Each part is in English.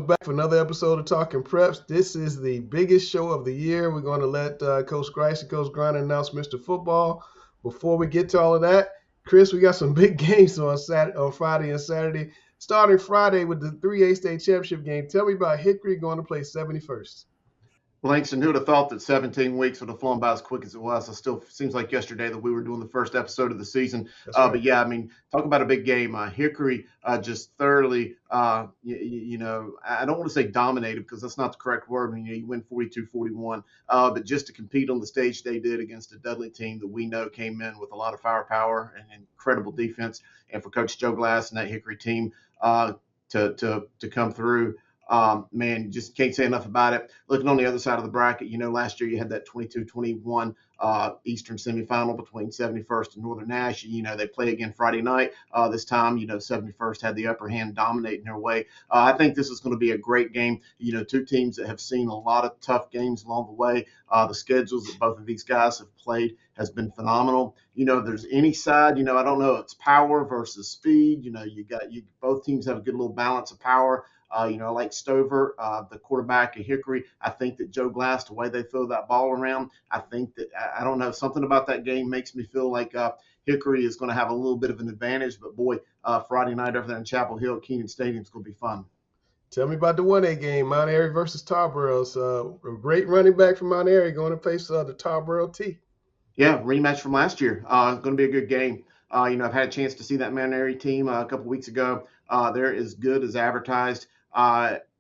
back for another episode of Talking Preps. This is the biggest show of the year. We're going to let Coach Grice and Coach Griner announce Mr. Football. Before we get to all of that, Chris, we got some big games on Friday and Saturday. Starting Friday with the 3A state championship game. Tell me about Hickory going to play 71st. Langston, who would have thought that 17 weeks would have flown by as quick as it was? It still seems like yesterday that we were doing the first episode of the season. Right. But yeah, I mean, talk about a big game. Hickory just thoroughly, I don't want to say dominated because that's not the correct word. I mean, you win 42-41, but just to compete on the stage they did against a Dudley team that we know came in with a lot of firepower and incredible defense. And for Coach Joe Glass and that Hickory team to come through. Man, just can't say enough about it. Looking on the other side of the bracket, last year you had that 22-21 Eastern semifinal between 71st and Northern Nash. They play again Friday night. This time, 71st had the upper hand dominating their way. I think this is going to be a great game. Two teams that have seen a lot of tough games along the way. The schedules that both of these guys have played has been phenomenal. If there's any side, I don't know, it's power versus speed. Both teams have a good little balance of power. I like Stover, the quarterback at Hickory. I think that Joe Glass, the way they throw that ball around, I think that, I don't know, something about that game makes me feel like Hickory is going to have a little bit of an advantage. But, boy, Friday night over there in Chapel Hill, Keenan Stadium is going to be fun. Tell me about the 1A game, Mount Airy versus Tarboro's. A great running back from Mount Airy going to face the Tarboro T. Yeah, rematch from last year. It's going to be a good game. I've had a chance to see that Mount Airy team a couple weeks ago. They're as good as advertised.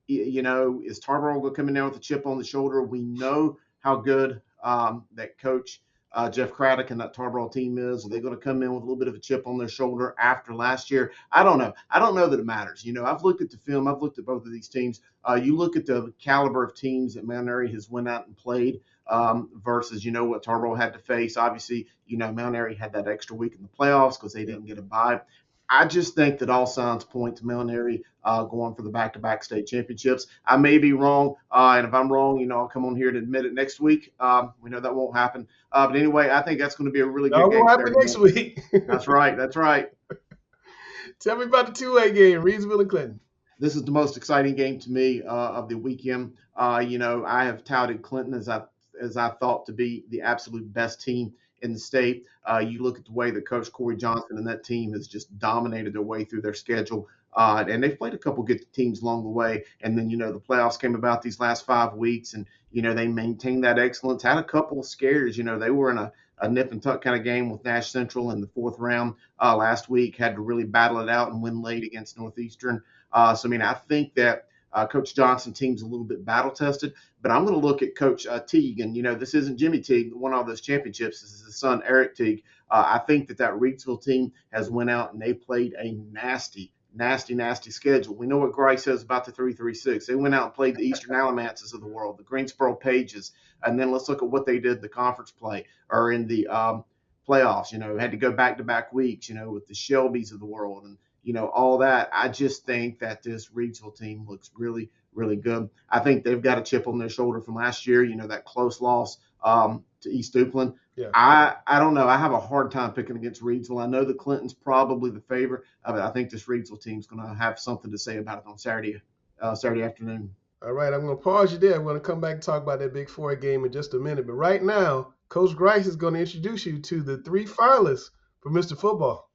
Is Tarboro going to come in there with a chip on the shoulder? We know how good that coach Jeff Craddock and that Tarboro team is. Are they going to come in with a little bit of a chip on their shoulder after last year? I don't know. I don't know that it matters. I've looked at the film. I've looked at both of these teams. You look at the caliber of teams that Mount Airy has went out and played versus, what Tarboro had to face. Obviously, Mount Airy had that extra week in the playoffs because they didn't get a bye. I just think that all signs point to Mount Airy going for the back-to-back state championships. I may be wrong, and if I'm wrong, I'll come on here and admit it next week. We know that won't happen. But anyway, I think that's going to be a really good game. That won't happen next week. That's right. That's right. Tell me about the 2A game, Reedsville and Clinton. This is the most exciting game to me of the weekend. I have touted Clinton as I thought to be the absolute best team in the state. You look at the way that Coach Corey Johnson and that team has just dominated their way through their schedule. And they've played a couple good teams along the way. And then, the playoffs came about these last 5 weeks. And, they maintained that excellence. Had a couple of scares. They were in a nip and tuck kind of game with Nash Central in the 4th round last week. Had to really battle it out and win late against Northeastern. I think that Coach Johnson team's a little bit battle-tested, but I'm going to look at Coach Teague. And, this isn't Jimmy Teague that won all those championships. This is his son, Eric Teague. I think that Reedsville team has went out and they played a nasty schedule. We know what Grice says about the 3-3-6. They went out and played the Eastern Alamances of the world, the Greensboro Pages. And then let's look at what they did in the conference play or in the playoffs. Had to go back-to-back weeks, with the Shelbys of the world and, all that. I just think that this Reedsville team looks really, really good. I think they've got a chip on their shoulder from last year, that close loss to East Duplin. Yeah. I don't know. I have a hard time picking against Reedsville. I know that Clinton's probably the favorite, but I think this Reedsville team's going to have something to say about it on Saturday afternoon. All right, I'm going to pause you there. I'm going to come back and talk about that Big 4 game in just a minute. But right now, Coach Grice is going to introduce you to the 3 finalists for Mr. Football.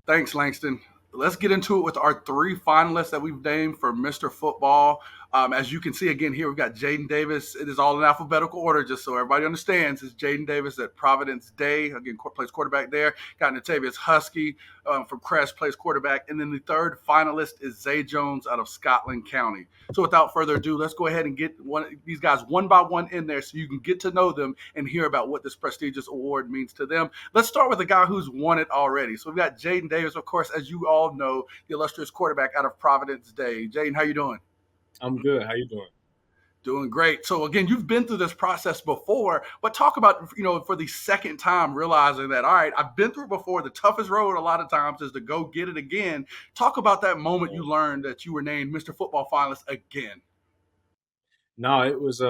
Thanks, Langston. Let's get into it with our 3 finalists that we've named for Mr. Football. As you can see again here, we've got Jaden Davis. It is all in alphabetical order, just so everybody understands. It's Jaden Davis at Providence Day. Again, plays quarterback there. Got Ny'Tavious Husky from Crest, plays quarterback. And then the 3rd finalist is Zay Jones out of Scotland County. So without further ado, let's go ahead and get these guys one by one in there so you can get to know them and hear about what this prestigious award means to them. Let's start with a guy who's won it already. So we've got Jaden Davis, of course, as you all know, the illustrious quarterback out of Providence Day. Jaden, how you doing? I'm good. How you doing? Doing great. So again, you've been through this process before, but talk about, for the second time, realizing that, all right, I've been through it before. The toughest road a lot of times is to go get it again. Talk about that moment you learned that you were named Mr. Football finalist again. No, it was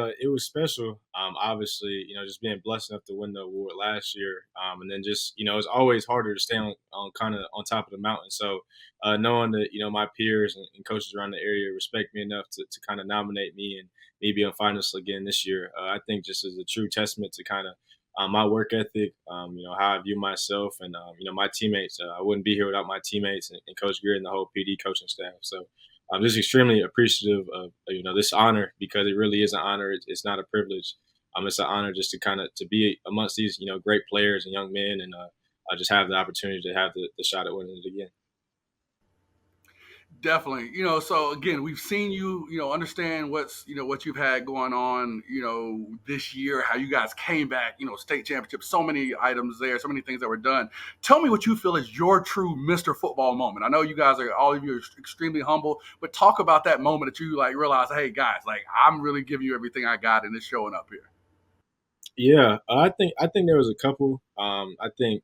special. Obviously, just being blessed enough to win the award last year, and then just it's always harder to stay on kind of on top of the mountain. So knowing that my peers and coaches around the area respect me enough to kind of nominate me and me being finalist again this year, I think just is a true testament to kind of my work ethic, how I view myself, and my teammates. I wouldn't be here without my teammates and Coach Greer and the whole PD coaching staff. So I'm just extremely appreciative of this honor because it really is an honor. It's not a privilege. It's an honor just to kind of to be amongst these great players and young men, and I just have the opportunity to have the shot at winning it again. Definitely. So again, we've seen you, understand what you've had going on, this year, how you guys came back, state championship, so many items there, so many things that were done. Tell me what you feel is your true Mr. Football moment. I know you guys all of you are extremely humble, but talk about that moment that you like realize, hey guys, like I'm really giving you everything I got and it's showing up here. Yeah, I think there was a couple. I think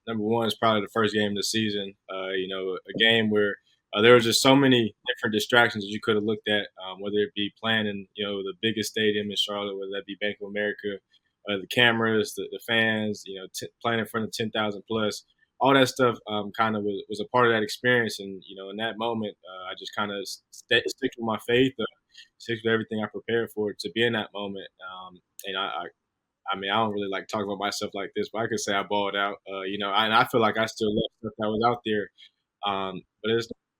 number one is probably the first game of the season. A game where there was just so many different distractions that you could have looked at, whether it be playing in the biggest stadium in Charlotte, whether that be Bank of America, the cameras, the fans, playing in front of 10,000 plus. All that stuff kind of was a part of that experience, and in that moment, I just kind of stick with my faith, stick with everything I prepared for to be in that moment. And I mean, I don't really like talking about myself like this, but I could say I balled out. And I feel like I still left stuff that was out there. But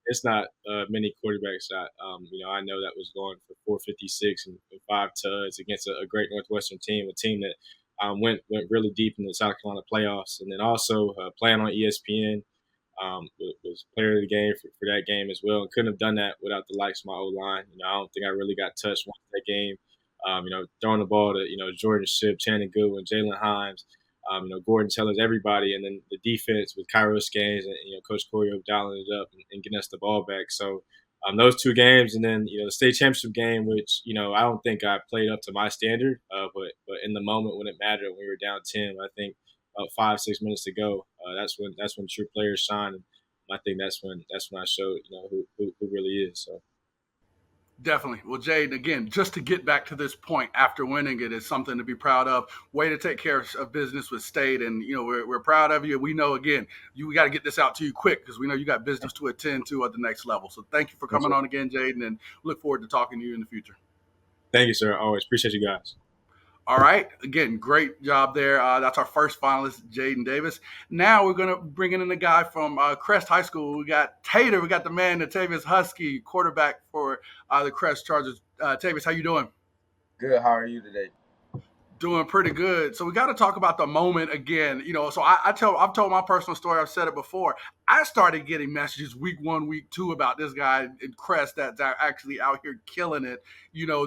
it's not many quarterbacks that I know that was going for 456 and 5 tuds against a great Northwestern team, a team that went really deep in the South Carolina playoffs, and then also playing on ESPN. Was player of the game for that game as well, and couldn't have done that without the likes of my O line. I don't think I really got touched once that game. Throwing the ball to Jordan Shipp, Channing Goodwin, Jalen Himes, Gordon Tellers, everybody, and then the defense with Kairos Gaines and Coach Corey dialing it up and getting us the ball back. So those two games, and then the state championship game, which I don't think I played up to my standard, but in the moment when it mattered, when we were down 10, I think about 5-6 minutes to go, that's when true players shine. And I think that's when I showed who really is. So. Definitely. Well, Jade, again, just to get back to this point after winning it is something to be proud of. Way to take care of business with state, and we're proud of you. We know again we got to get this out to you quick because we know you got business to attend to at the next level. So thank you for coming on again, Jade, and look forward to talking to you in the future. Thank you, sir. Always appreciate you guys. All right. Again, great job there. That's our first finalist, Jaden Davis. Now we're going to bring in a guy from Crest High School. We got Tater. We got the man, Ny'Tavious Husky, quarterback for the Crest Chargers. Tavius, how you doing? Good. How are you today? Doing pretty good. So we got to talk about the moment again. So I've told my personal story. I've said it before. I started getting messages week 1, week 2 about this guy in Crest that's actually out here killing it.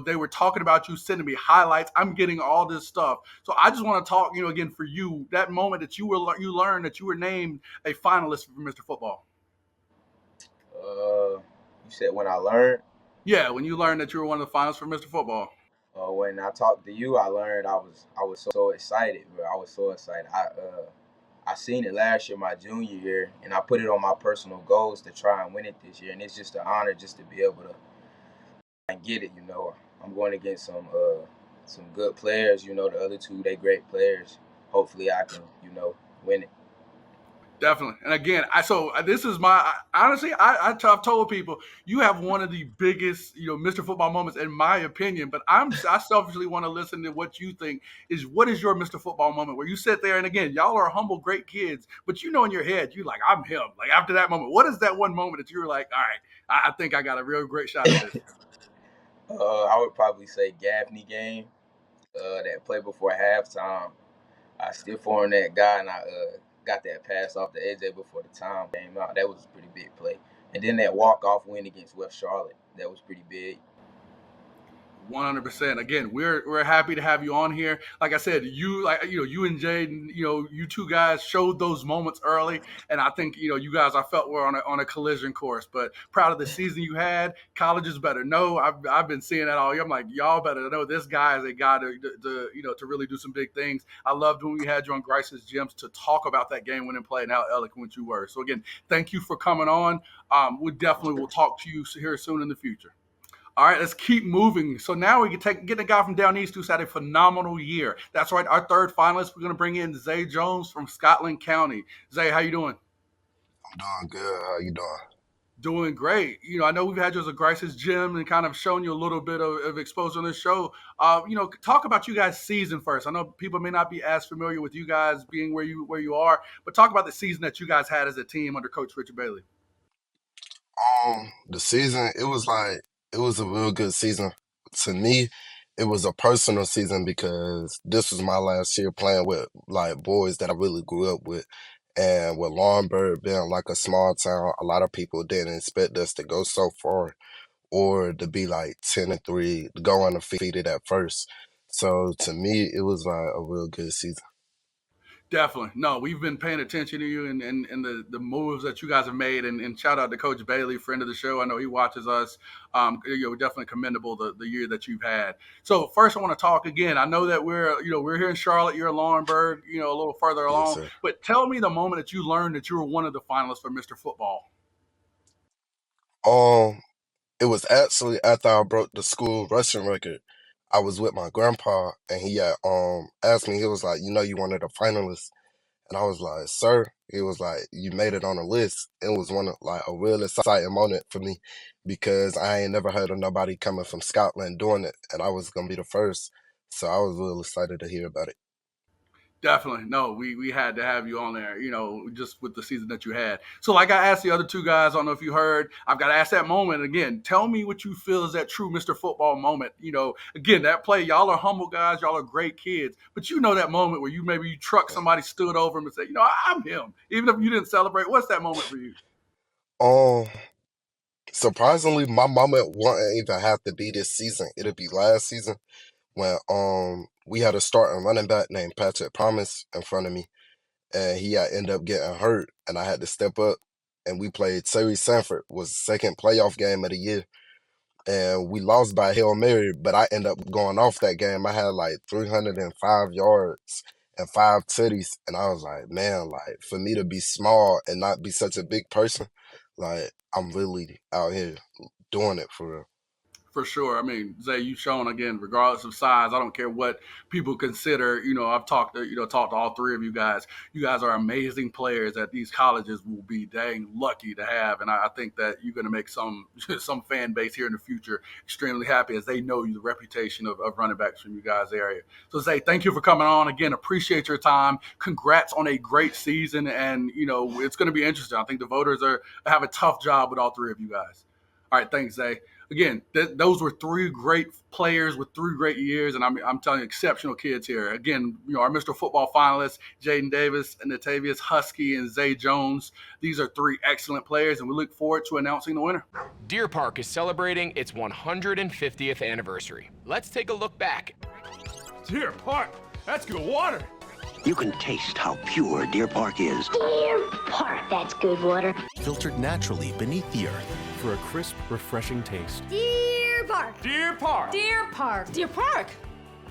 They were talking about you, sending me highlights. I'm getting all this stuff. So I just want to talk, again, for you, that moment that you learned that you were named a finalist for Mr. Football. You said when I learned? Yeah, when you learned that you were one of the finalists for Mr. Football. When I talked to you, I learned I was so excited, bro. I was so excited. I seen it last year, my junior year, and I put it on my personal goals to try and win it this year. And it's just an honor just to be able to and get it. I'm going against some good players. The other two, they great players. Hopefully, I can win it. Definitely. And again, this is honestly, I've told people you have one of the biggest, Mr. Football moments in my opinion, but I selfishly want to listen to what you think what is your Mr. Football moment where you sit there and again, y'all are humble, great kids, but in your head, you like, I'm him. Like after that moment, what is that one moment that you were like, all right, I think I got a real great shot at this? I would probably say Gaffney game, that play before halftime. I stiff on that guy and I got that pass off the AJ before the time came out. That was a pretty big play. And then that walk-off win against West Charlotte, that was pretty big. 100%. Again, we're happy to have you on here. Like I said, you and Jaden, you two guys showed those moments early, and I think you guys I felt were on a collision course. But proud of the season you had. Colleges better know. I've been seeing that all year. I'm like, y'all better know this guy is a guy to really do some big things. I loved when we had you on Grice's Gems to talk about that game winning play and how eloquent you were. So again, thank you for coming on. We definitely will talk to you here soon in the future. All right, let's keep moving. So now we can get a guy from down east who's had a phenomenal year. That's right, our third finalist. We're going to bring in Zay Jones from Scotland County. Zay, how you doing? I'm doing good. How you doing? Doing great. I know we've had you as a Grice's gym and kind of shown you a little bit of exposure on this show. Talk about you guys' season first. I know people may not be as familiar with you guys being where you are, but talk about the season that you guys had as a team under Coach Richard Bailey. The season, it was a real good season. To me, it was a personal season because this was my last year playing with like boys that I really grew up with. And with Laurinburg being like a small town, a lot of people didn't expect us to go so far or to be like 10-3, to go undefeated at first. So to me, it was like a real good season. Definitely. No, we've been paying attention to you and the moves that you guys have made. And shout out to Coach Bailey, friend of the show. I know he watches us. Definitely commendable the year that you've had. So first I want to talk again. I know that we're here in Charlotte. You're in Laurinburg, a little further Yes, along. sir. But tell me the moment that you learned that you were one of the finalists for Mr. Football. It was actually after I broke the school rushing record. I was with my grandpa and he had asked me, he was like, you one of the finalists. And I was like, sir, he was like, you made it on the list. It was one of like a real exciting moment for me because I ain't never heard of nobody coming from Scotland doing it. And I was gonna be the first. So I was real excited to hear about it. Definitely. No, we had to have you on there, just with the season that you had. So like I asked the other two guys, I don't know if you heard, I've got to ask that moment again. Tell me what you feel is that true Mr. Football moment. Again, that play, y'all are humble guys, y'all are great kids, but that moment where you truck somebody, stood over him and said, I'm him. Even if you didn't celebrate, what's that moment for you? Um, Surprisingly, my moment wouldn't even have to be this season. It'll be last season when we had a starting running back named Patrick Promise in front of me. And he had ended up getting hurt, and I had to step up. And we played Terry Sanford, was the second playoff game of the year, and we lost by Hail Mary. But I ended up going off that game. I had like 305 yards and 5 tutties, and I was like, man, like for me to be small and not be such a big person, like I'm really out here doing it for real. For sure. I mean, Zay, you've shown again, regardless of size, I don't care what people consider. I've talked to all three of you guys. You guys are amazing players that these colleges will be dang lucky to have, and I think that you're going to make some fan base here in the future extremely happy as they know you, the reputation of running backs from you guys' area. So, Zay, thank you for coming on again. Appreciate your time. Congrats on a great season, and it's going to be interesting. I think the voters have a tough job with all three of you guys. All right, thanks, Zay. Again, those were three great players with 3 great years, and I'm telling you, exceptional kids here. Again, our Mr. Football finalists, Jaden Davis, and Ny'Tavious Husky, and Zay Jones. These are 3 excellent players, and we look forward to announcing the winner. Deer Park is celebrating its 150th anniversary. Let's take a look back. Deer Park? That's good water. You can taste how pure Deer Park is. Deer Park, that's good water. Filtered naturally beneath the earth for a crisp, refreshing taste. Deer Park. Deer Park. Deer Park. Deer Park.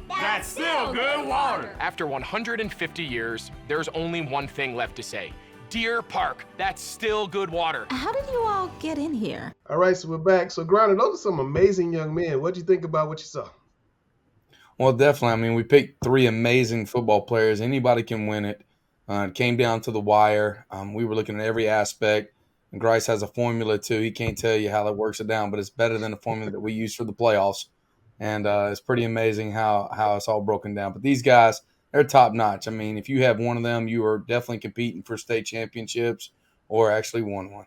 That's still good water. After 150 years, there's only one thing left to say. Deer Park, that's still good water. How did you all get in here? All right, so we're back. So, Grinder, those are some amazing young men. What do you think about what you saw? Well, definitely. I mean, we picked 3 amazing football players. Anybody can win it. It came down to the wire. We were looking at every aspect. And Grice has a formula, too. He can't tell you how that works it down, but it's better than the formula that we use for the playoffs. And it's pretty amazing how it's all broken down. But these guys, they're top-notch. I mean, if you have one of them, you are definitely competing for state championships or actually won one.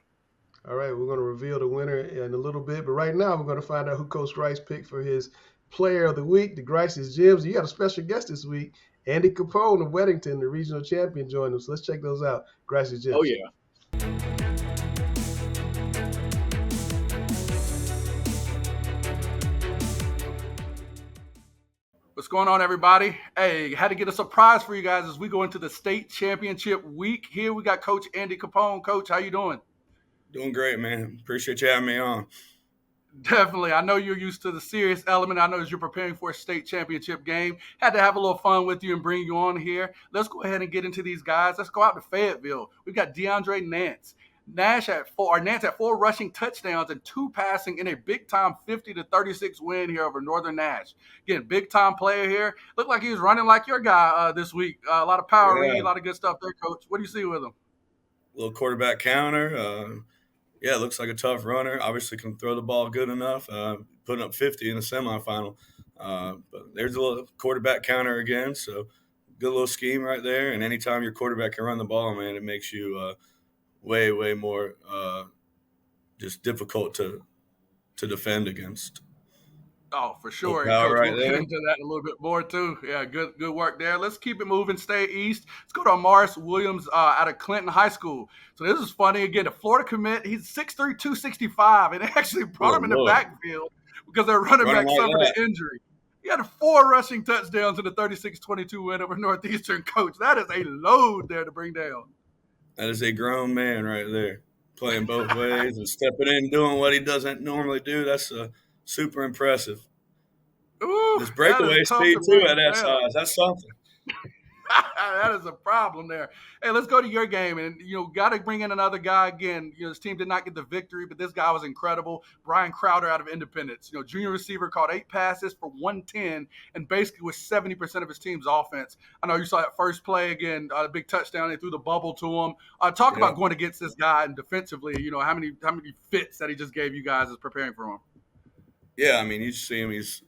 All right, we're going to reveal the winner in a little bit. But right now, we're going to find out who Coach Grice picked for his Player of the Week, the Grice's Gyms. You got a special guest this week, Andy Capone of Weddington, the regional champion, joined us. So let's check those out. Grice's Gyms. Oh, yeah. What's going on, everybody? Hey, had to get a surprise for you guys as we go into the state championship week. Here we got Coach Andy Capone. Coach, how you doing? Doing great, man. Appreciate you having me on. Definitely. I know you're used to the serious element. I know as you're preparing for a state championship game. Had to have a little fun with you and bring you on here. Let's go ahead and get into these guys. Let's go out to Fayetteville. We've got DeAndre Nance. Nance had 4 rushing touchdowns and 2 passing in a big-time 50-36 win here over Northern Nash. Again, big-time player here. Looked like he was running like your guy this week. A lot of power read, a lot of good stuff there, Coach. What do you see with him? Little quarterback counter. Yeah, looks like a tough runner. Obviously can throw the ball good enough, putting up 50 in the semifinal. But there's a little quarterback counter again, so good little scheme right there. And anytime your quarterback can run the ball, man, it makes you way, way more just difficult to defend against. Oh, for sure. And Power Coach, right we'll get there. into that a little bit more too. Yeah, good work there. Let's keep it moving, stay east. Let's go to Amaris Williams out of Clinton High School. So this is funny. Again, the Florida commit, he's 6'3", 265, and they actually brought him in the backfield because their running back suffered an injury. He had 4 rushing touchdowns in the 36-22 win over Northeastern. Coach, that is a load there to bring down. That is a grown man right there, playing both ways and stepping in, doing what he doesn't normally do. That's super impressive. Ooh, his breakaway speed too at that size. That's something. That is a problem there. Hey, let's go to your game. And, got to bring in another guy again. This team did not get the victory, but this guy was incredible. Brian Crowder out of Independence. Junior receiver caught 8 passes for 110 and basically was 70% of his team's offense. I know you saw that first play again, a big touchdown. They threw the bubble to him. Talk about going against this guy and defensively, how many fits that he just gave you guys as preparing for him. Yeah, I mean, you see him. He's,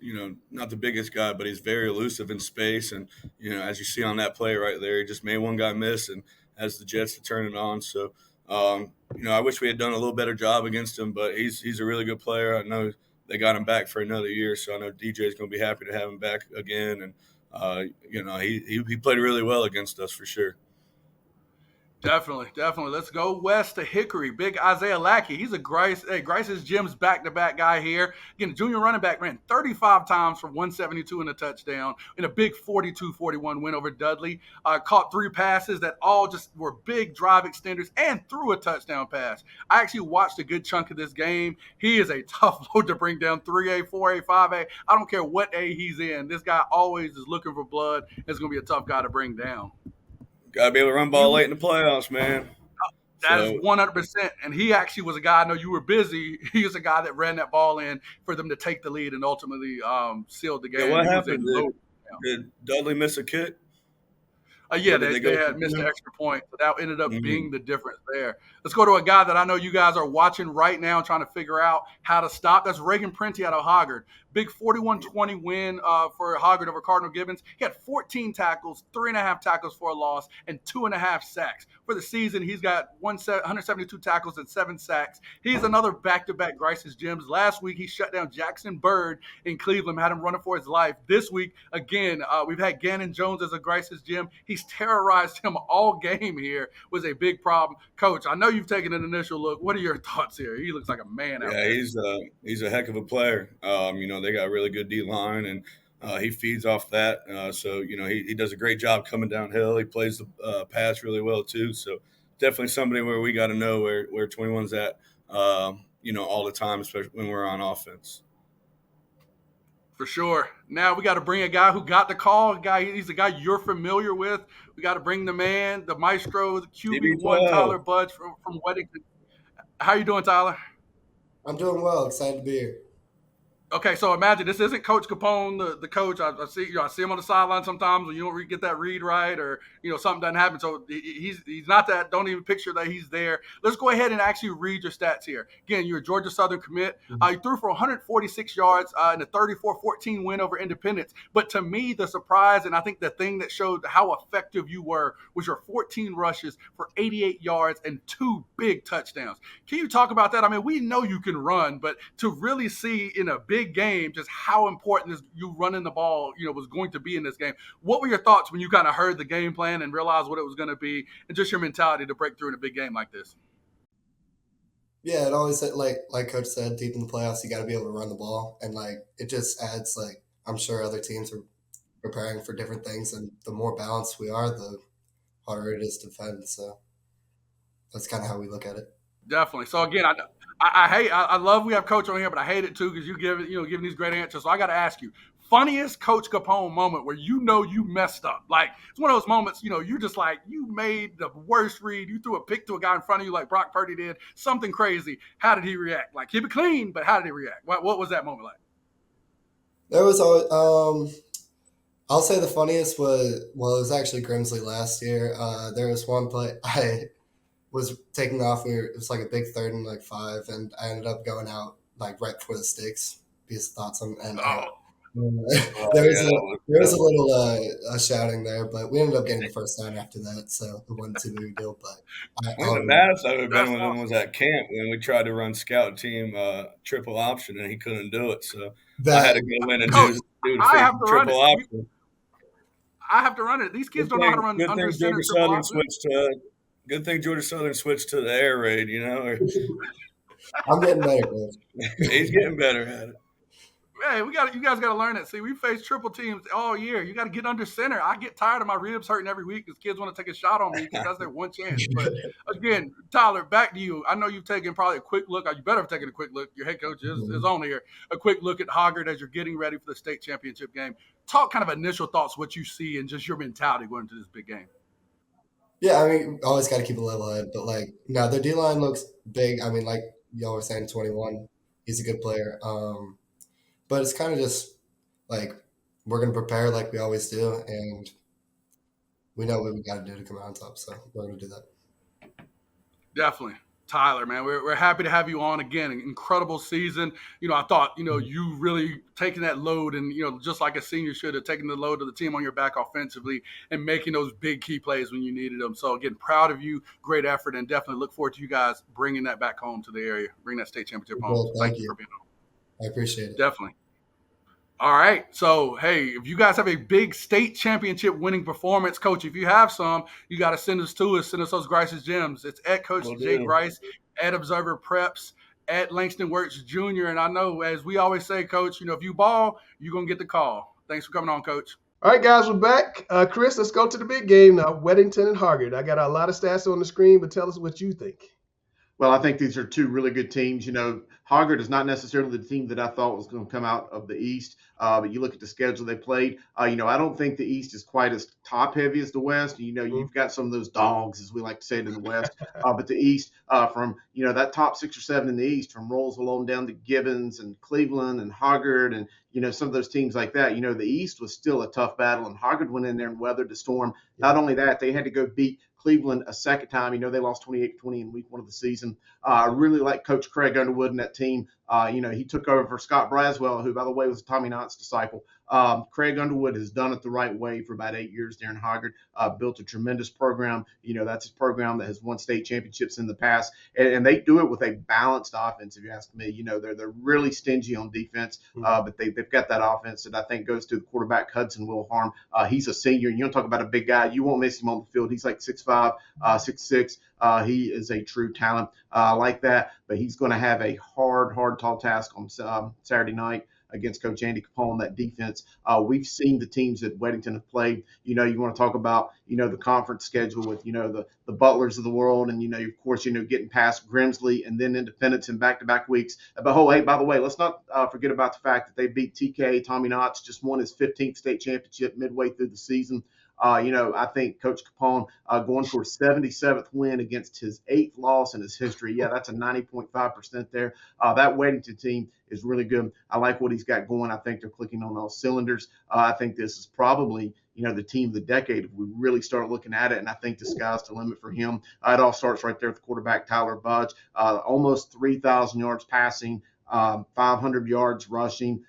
not the biggest guy, but he's very elusive in space. And, as you see on that play right there, he just made one guy miss and has the Jets to turn it on. So, I wish we had done a little better job against him, but he's a really good player. I know they got him back for another year, so I know DJ's going to be happy to have him back again. And, he played really well against us for sure. Definitely. Let's go west to Hickory. Big Isaiah Lackey. He's a Grice's Gym's back-to-back guy here. Again, the junior running back ran 35 times for 172 and a touchdown in a big 42-41 win over Dudley. Caught 3 passes that all just were big drive extenders and threw a touchdown pass. I actually watched a good chunk of this game. He is a tough load to bring down, 3A, 4A, 5A. I don't care what A he's in. This guy always is looking for blood. It's going to be a tough guy to bring down. Got to be able to run ball late in the playoffs, man. That is 100%. And he actually was a guy, I know you were busy. He was a guy that ran that ball in for them to take the lead and ultimately sealed the game. Yeah, what happened? Did Dudley miss a kick? They had missed an extra point. So that ended up being the difference there. Let's go to a guy that I know you guys are watching right now trying to figure out how to stop. That's Reagan Prenti out of Hoggard. Big 41-20 win for Hoggard over Cardinal Gibbons. He had 14 tackles, 3.5 tackles for a loss, and 2.5 sacks. For the season, he's got 172 tackles and 7 sacks. He's another back-to-back Grice's Gyms. Last week, he shut down Jackson Bird in Cleveland, had him running for his life. This week, again, we've had Gannon Jones as a Grice's Gym. He's terrorized him all game here. Was a big problem. Coach, I know you've taken an initial look. What are your thoughts here? He looks like a man out there. Yeah, he's a heck of a player. They got a really good D-line, and he feeds off that. So he does a great job coming downhill. He plays the pass really well too. So definitely somebody where we got to know where 21's at, all the time, especially when we're on offense. For sure. Now we got to bring a guy who got the call. He's a guy you're familiar with. We got to bring the man, the maestro, the QB1, Tyler Budge from Weddington. How you doing, Tyler? I'm doing well. Excited to be here. Okay, so imagine this isn't Coach Capone, the coach. I see him on the sideline sometimes when you don't get that read right, or something doesn't happen. So he's not that. Don't even picture that he's there. Let's go ahead and actually read your stats here. Again, you're a Georgia Southern commit. You threw for 146 yards in a 34-14 win over Independence. But to me, the surprise, and I think the thing that showed how effective you were, was your 14 rushes for 88 yards and 2 big touchdowns. Can you talk about that? I mean, we know you can run, but to really see in a big game just how important is you running the ball was going to be in this game. What were your thoughts when you kind of heard the game plan and realized what it was going to be, and just your mentality to break through in a big game like this? Yeah, it always, like Coach said, deep in the playoffs you got to be able to run the ball, and it just adds, I'm sure other teams are preparing for different things, and the more balanced we are, the harder it is to defend. So that's kind of how we look at it. Definitely. So again, I love we have Coach on here, but I hate it too because giving these great answers. So I got to ask you, funniest Coach Capone moment where you messed up. Like, it's one of those moments, you're just like, you made the worst read. You threw a pick to a guy in front of you like Brock Purdy did, something crazy. How did he react? Like, keep it clean, but how did he react? What was that moment like? There was always, I'll say the funniest was, it was actually Grimsley last year. There was one play I was taking off. It was like a big 3rd and like 5, and I ended up going out like right before the sticks because of thoughts on, and there was a little shouting there, but we ended up getting the first down after that, so it wasn't too big a deal. But I think the baddest I would have been with him was at camp when we tried to run scout team triple option and he couldn't do it, so I had to go in and do the triple option. I have to run it. These kids don't know how to run under center triple option. Good thing Georgia Southern switched to the air raid, I'm getting better, bro. He's getting better at it. Hey, you guys got to learn it. See, we face triple teams all year. You got to get under center. I get tired of my ribs hurting every week because kids want to take a shot on me because that's their one chance. But again, Tyler, back to you. I know you've taken probably a quick look. You better have taken a quick look. Your head coach is on here. A quick look at Hoggard as you're getting ready for the state championship game. Talk kind of initial thoughts, what you see, and just your mentality going into this big game. Yeah, I mean, always got to keep a level head. But, no, their D-line looks big. I mean, like y'all were saying, 21. He's a good player. But it's kind of just like we're going to prepare like we always do, and we know what we got to do to come out on top, so we're going to do that. Definitely. Tyler, man, we're happy to have you on again. An incredible season. I thought, you really taking that load and, just like a senior should have taken the load of the team on your back offensively and making those big key plays when you needed them. So, again, proud of you. Great effort, and definitely look forward to you guys bringing that back home to the area, bring that state championship home. Well, thank you for being on. I appreciate it. Definitely. All right. So, hey, if you guys have a big state championship winning performance, Coach, if you have some, you got to send us to us. Send us those Grice's gems. It's at Coach Jay Grice, at Observer Preps, at Langston Works Jr. And I know, as we always say, Coach, if you ball, you're going to get the call. Thanks for coming on, Coach. All right, guys, we're back. Chris, let's go to the big game now, Weddington and Hoggard. I got a lot of stats on the screen, but tell us what you think. Well, I think these are two really good teams. Hoggard is not necessarily the team that I thought was going to come out of the East, but you look at the schedule they played. I don't think the East is quite as top-heavy as the West. You've got some of those dogs, as we like to say it in the West, but the East, from that top 6 or 7 in the East, from Rolesville on down to Gibbons and Cleveland and Hoggard and some of those teams like that. The East was still a tough battle, and Hoggard went in there and weathered the storm. Not only that, they had to go beat Cleveland a second time. They lost 28-20 in week 1 of the season. I really like Coach Craig Underwood and that team. He took over for Scott Braswell, who, by the way, was Tommy Knott's disciple. Craig Underwood has done it the right way for about 8 years there in Hoggard, built a tremendous program. That's a program that has won state championships in the past, and they do it with a balanced offense, if you ask me. They're really stingy on defense, but they've got that offense that I think goes to the quarterback, Hudson Wilharm. He's a senior. You don't talk about a big guy. You won't miss him on the field. He's like 6'5", 6'6". He is a true talent. I like that, but he's going to have a hard, tall task on Saturday night against Coach Andy Capone, that defense. We've seen the teams that Weddington have played. You want to talk about, the conference schedule with, the Butlers of the world and, of course, getting past Grimsley and then Independence in back-to-back weeks. But, hey, by the way, let's not forget about the fact that they beat TK. Tommy Knott's just won his 15th state championship midway through the season. I think Coach Capone going for a 77th win against his 8th loss in his history. Yeah, that's a 90.5% there. That Weddington team is really good. I like what he's got going. I think they're clicking on all cylinders. I think this is probably, the team of the decade if we really start looking at it, and I think the sky's the limit for him. It all starts right there with quarterback Tyler Budge, almost 3,000 yards passing, 500 yards rushing.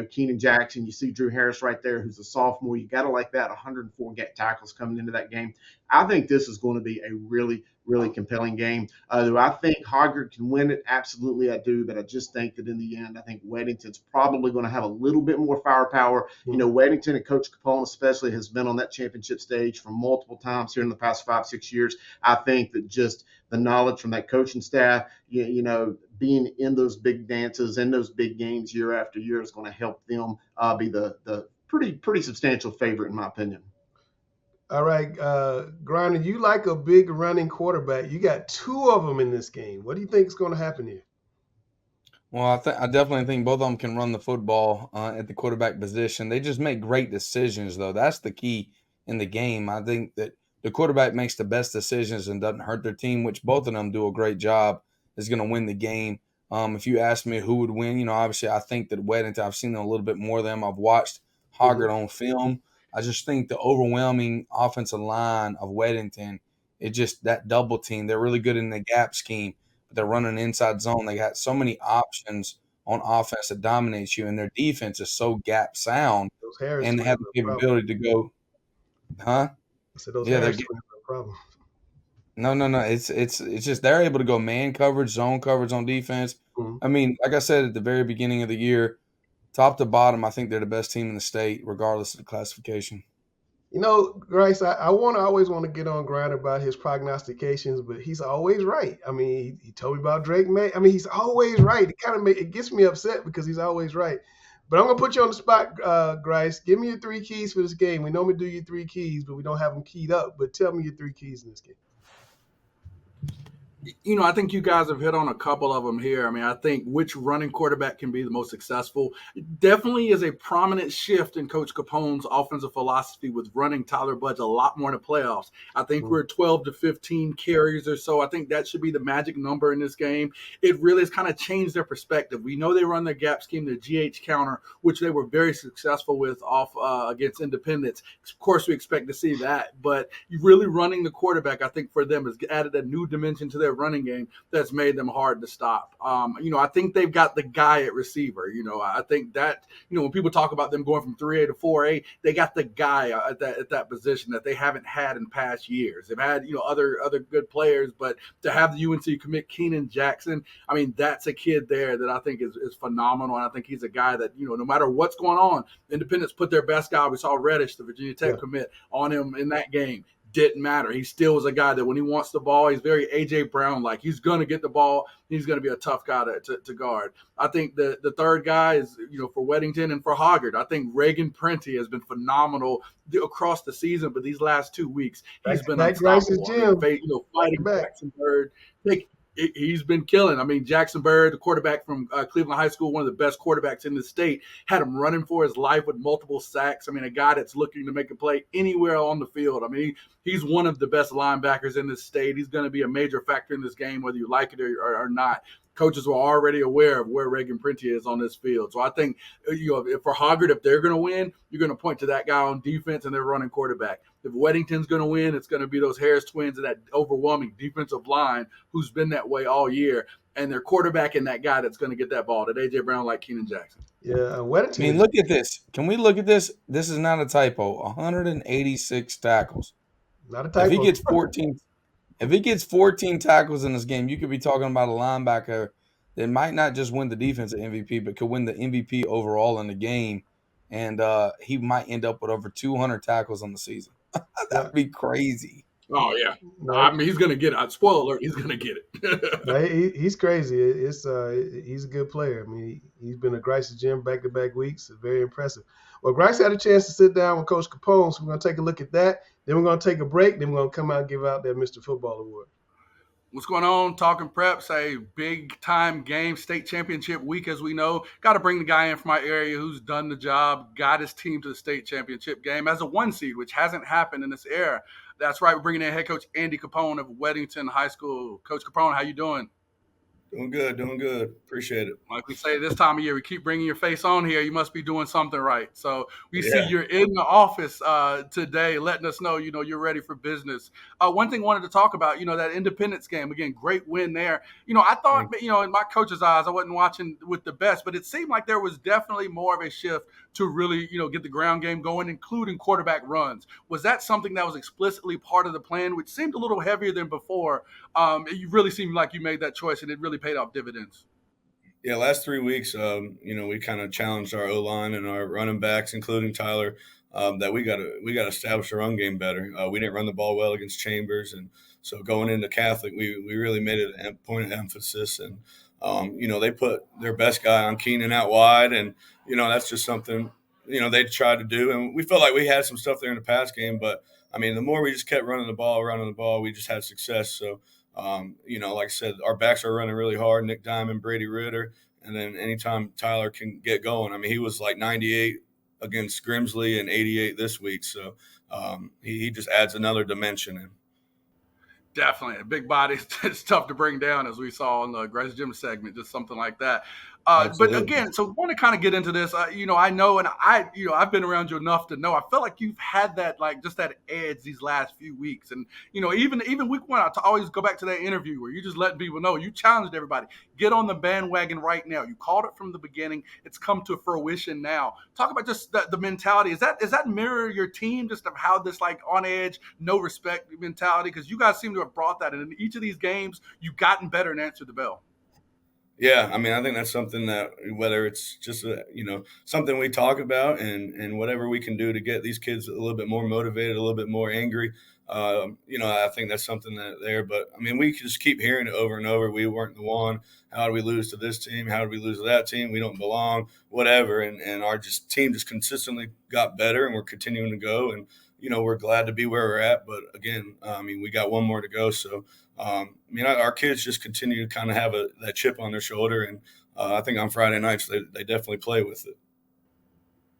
Keenan Jackson, you see Drew Harris right there, who's a sophomore. You got to like that, 104 tackles coming into that game. I think this is going to be a really, really compelling game. Do I think Hoggard can win it? Absolutely, I do. But I just think that in the end, I think Weddington's probably going to have a little bit more firepower. Weddington and Coach Capone especially has been on that championship stage for multiple times here in the past 5-6 years. I think that just the knowledge from that coaching staff, being in those big dances and those big games year after year is going to help them be the pretty substantial favorite, in my opinion. All right, Griner, you like a big running quarterback. You got 2 of them in this game. What do you think is going to happen here? Well, I definitely think both of them can run the football at the quarterback position. They just make great decisions, though. That's the key in the game. I think that the quarterback makes the best decisions and doesn't hurt their team, which both of them do a great job, is going to win the game. If you ask me who would win, obviously I think that Weddington, I've seen a little bit more of them. I've watched Hoggard on film. I just think the overwhelming offensive line of Weddington, it just that double team, they're really good in the gap scheme. They're running inside zone. They got so many options on offense that dominates you, and their defense is so gap sound, Those Harris and they twins have are the a problem. capability to go, huh? I said those Yeah, Harris twins are a problem. no. It's just they're able to go man coverage, zone coverage on defense. I mean, like I said at the very beginning of the year, top to bottom, I think they're the best team in the state, regardless of the classification. Grace, I always want to get on Grant about his prognostications, but he's always right. I mean, he told me about Drake May. I mean, he's always right. It gets me upset because he's always right. But I'm gonna put you on the spot, Grace. Give me your 3 keys for this game. We normally do your 3 keys, but we don't have them keyed up. But tell me your 3 keys in this game. I think you guys have hit on a couple of them here. I mean, I think which running quarterback can be the most successful. It definitely is a prominent shift in Coach Capone's offensive philosophy with running Tyler Budge a lot more in the playoffs. I think we're 12 to 15 carries or so. I think that should be the magic number in this game. It really has kind of changed their perspective. We know they run their gap scheme, their GH counter, which they were very successful with off against Independence. Of course, we expect to see that, but really running the quarterback, I think for them has added a new dimension to their running game that's made them hard to stop. I think they've got the guy at receiver. I think that, when people talk about them going from 3A to 4A, they got the guy at that position that they haven't had in past years. They've had, other good players, but to have the UNC commit Keenan Jackson, I mean, that's a kid there that I think is phenomenal. And I think he's a guy that, no matter what's going on, Independence put their best guy. We saw Reddish, the Virginia Tech commit, on him in that game. Didn't matter. He still was a guy that when he wants the ball, he's very A.J. Brown-like. He's going to get the ball. He's going to be a tough guy to guard. I think the third guy is, for Weddington and for Hoggard, I think Reagan Prenti has been phenomenal across the season, but these last 2 weeks, he's been unstoppable. Fighting Jackson Bird. He's been killing. I mean, Jackson Bird, the quarterback from Cleveland High School, one of the best quarterbacks in the state, had him running for his life with multiple sacks. I mean, a guy that's looking to make a play anywhere on the field. I mean, he's one of the best linebackers in this state. He's going to be a major factor in this game, whether you like it or not. Coaches were already aware of where Reagan Prenti is on this field. So I think, for Hoggard, if they're going to win, you're going to point to that guy on defense and their running quarterback. If Weddington's going to win, it's going to be those Harris twins and that overwhelming defensive line who's been that way all year, and their quarterback and that guy that's going to get that ball, that A.J. Brown like Keenan Jackson. Yeah, Weddington. I mean, look at this. Can we look at this? This is not a typo. 186 tackles. Not a typo. If he gets 14 tackles in this game, you could be talking about a linebacker that might not just win the defensive MVP, but could win the MVP overall in the game. And he might end up with over 200 tackles on the season. That'd be crazy. Oh, yeah. No, I mean, he's going to get it. Spoiler alert, he's going to get it. He's crazy. He's a good player. I mean, he's been at Grice's gym back-to-back weeks. It's very impressive. Well, Grice had a chance to sit down with Coach Capone, so we're going to take a look at that. Then we're going to take a break. Then we're going to come out and give out that Mr. Football Award. What's going on? Talking Preps, a big-time game, state championship week, as we know. Got to bring the guy in from my area who's done the job, got his team to the state championship game as a 1 seed, which hasn't happened in this era. That's right. We're bringing in head coach Andy Capone of Weddington High School. Coach Capone, how you doing? Doing good. Appreciate it. Like we say this time of year, we keep bringing your face on here. You must be doing something right. So we see you're in the office today letting us know, you're ready for business. One thing I wanted to talk about, that Independence game. Again, great win there. I thought, in my coach's eyes, I wasn't watching with the best, but it seemed like there was definitely more of a shift to really, get the ground game going, including quarterback runs. Was that something that was explicitly part of the plan, which seemed a little heavier than before? You really seemed like you made that choice, and it really paid off dividends. Yeah, last 3 weeks, we kind of challenged our O-line and our running backs, including Tyler, that we got to establish our run game better. We didn't run the ball well against Chambers, and so going into Catholic, we really made it a point of emphasis. And they put their best guy on Keenan out wide, and that's just something they tried to do. And we felt like we had some stuff there in the pass game, but I mean, the more we just kept running the ball, we just had success. So. Like I said, our backs are running really hard. Nick Diamond, Brady Ritter, And then anytime Tyler can get going, I mean, he was like 98 against Grimsley and 88 this week. So he just adds another dimension in. Definitely. A big body is tough to bring down, as we saw in the Grace Gym segment, just something like that. But again, so I want to kind of get into this. I know, and I've been around you enough to know. I feel like you've had that, like, just that edge these last few weeks, and even week one, I always go back to that interview where you just let people know you challenged everybody. Get on the bandwagon right now. You called it from the beginning. It's come to fruition now. Talk about just the mentality. Does that mirror your team, just of how this like on edge, no respect mentality? Because you guys seem to have brought that, and in each of these games, you've gotten better and answered the bell. Yeah, I mean, I think that's something that whether it's just something we talk about and whatever we can do to get these kids a little bit more motivated, a little bit more angry. I think that's something that there. But I mean, we just keep hearing it over and over. We weren't the one. How did we lose to this team? How did we lose to that team? We don't belong. Whatever. And our team just consistently got better, and we're continuing to go. And we're glad to be where we're at. But again, I mean, we got one more to go. So. Our kids just continue to kind of have that chip on their shoulder, and I think on Friday nights they definitely play with it.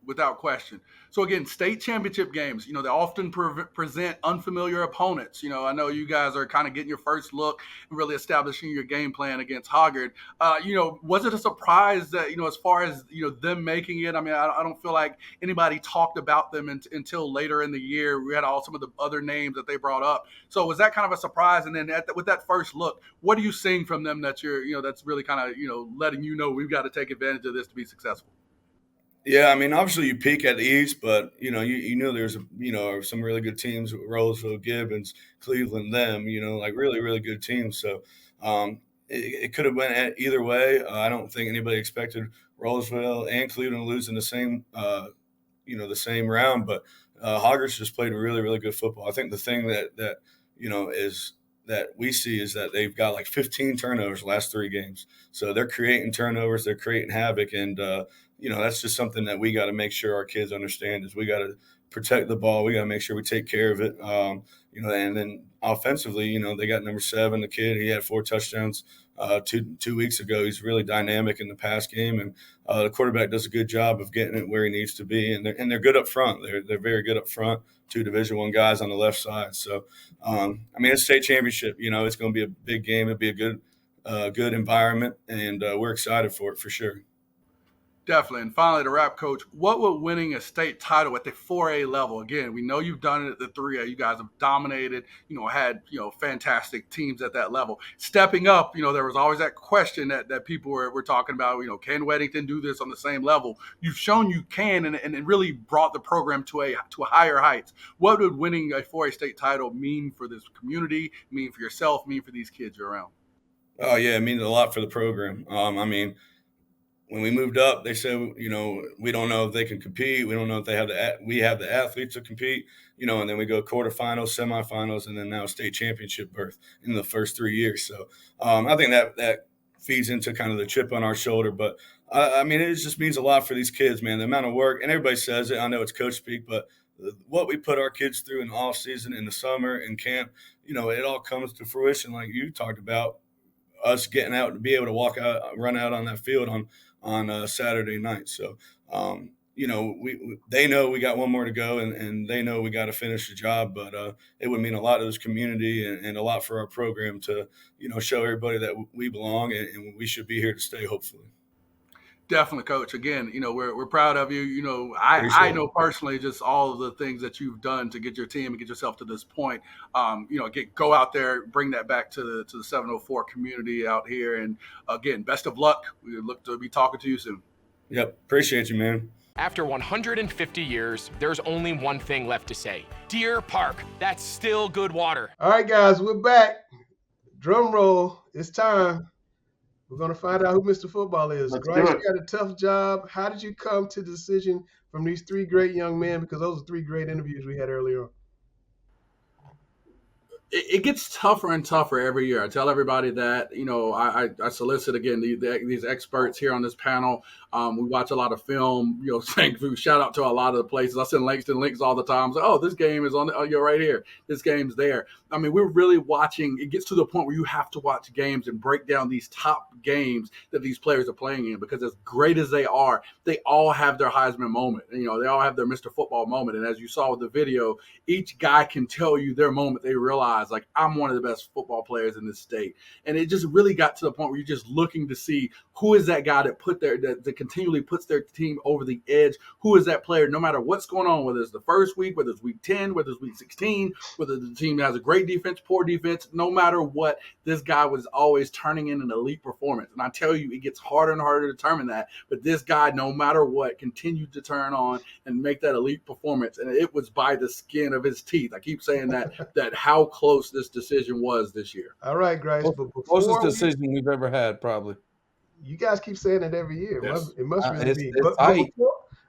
Without question. So again, state championship games, they often present unfamiliar opponents. I know you guys are kind of getting your first look and really establishing your game plan against Hoggard. Was it a surprise that, as far as, them making it? I mean, I don't feel like anybody talked about them until later in the year. We had some of the other names that they brought up. So was that kind of a surprise? And then with that first look, what are you seeing from them that that's really kind of, letting we've got to take advantage of this to be successful? Yeah, I mean, obviously you peak at the East, but you knew there's some really good teams: Roseville, Gibbons, Cleveland, them. Like really, really good teams. So it could have went either way. I don't think anybody expected Roseville and Cleveland to lose in the same the same round, but Hoggard's just played really, really good football. I think the thing that is that we see is that they've got like 15 turnovers the last 3 games. So they're creating turnovers, they're creating havoc, and that's just something that we got to make sure our kids understand is we got to protect the ball. We got to make sure we take care of it. And then offensively, they got number 7, the kid. He had 4 touchdowns 2 weeks ago. He's really dynamic in the pass game, and the quarterback does a good job of getting it where he needs to be. And they're good up front. They're very good up front. 2 Division I guys on the left side. So it's state championship. It's going to be a big game. It'll be a good environment, and we're excited for it for sure. Definitely. And finally, to wrap, Coach, what would winning a state title at the 4A level? Again, we know you've done it at the 3A. You guys have dominated, had, fantastic teams at that level. Stepping up, there was always that question that people were talking about, can Weddington do this on the same level? You've shown you can and really brought the program to a higher heights. What would winning a 4A state title mean for this community, mean for yourself, mean for these kids you're around? Oh, yeah, it means a lot for the program. When we moved up, they said, we don't know if they can compete. We don't know if we have the athletes to compete, and then we go quarterfinals, semifinals, and then now state championship berth in the first 3 years. So I think that feeds into kind of the chip on our shoulder. But it just means a lot for these kids, man, the amount of work, and everybody says it. I know it's coach speak, but what we put our kids through in the off season, in the summer, in camp, it all comes to fruition. Like you talked about, us getting out to be able to walk out, run out on that field on Saturday night. So, they know we got one more to go, and they know we got to finish the job. But it would mean a lot to this community and a lot for our program to, show everybody that we belong and we should be here to stay, hopefully. Definitely, Coach. Again, we're proud of you. I know personally just all of the things that you've done to get your team and get yourself to this point. Go out there, bring that back to the 704 community out here. And again, best of luck. We look to be talking to you soon. Yep. Appreciate you, man. After 150 years, there's only one thing left to say. Deer Park, that's still good water. All right, guys, we're back. Drum roll. It's time. We're going to find out who Mr. Football is. Grace, you got a tough job. How did you come to the decision from these 3 great young men? Because those are 3 great interviews we had earlier on. it gets tougher and tougher every year. I tell everybody that, I solicit, again, these experts here on this panel. We watch a lot of film, shout out to a lot of the places. I send Langston links all the time. So, this game is you're right here. This game's there. I mean, we're really watching. It gets to the point where you have to watch games and break down these top games that these players are playing in, because as great as they are, they all have their Heisman moment. They all have their Mr. Football moment. And as you saw with the video, each guy can tell you their moment. They realize, like, I'm one of the best football players in this state. And it just really got to the point where you're just looking to see who is that guy that continually puts their team over the edge. Who is that player, no matter what's going on, whether it's the first week, whether it's week 10, whether it's week 16, whether the team has a great defense, poor defense, no matter what, this guy was always turning in an elite performance. And I tell you, it gets harder and harder to determine that. But this guy, no matter what, continued to turn on and make that elite performance. And it was by the skin of his teeth. I keep saying that how close this decision was this year. All right, Grace. But closest decision we've ever had, probably. You guys keep saying it every year. Yes. It must really be. It's tight.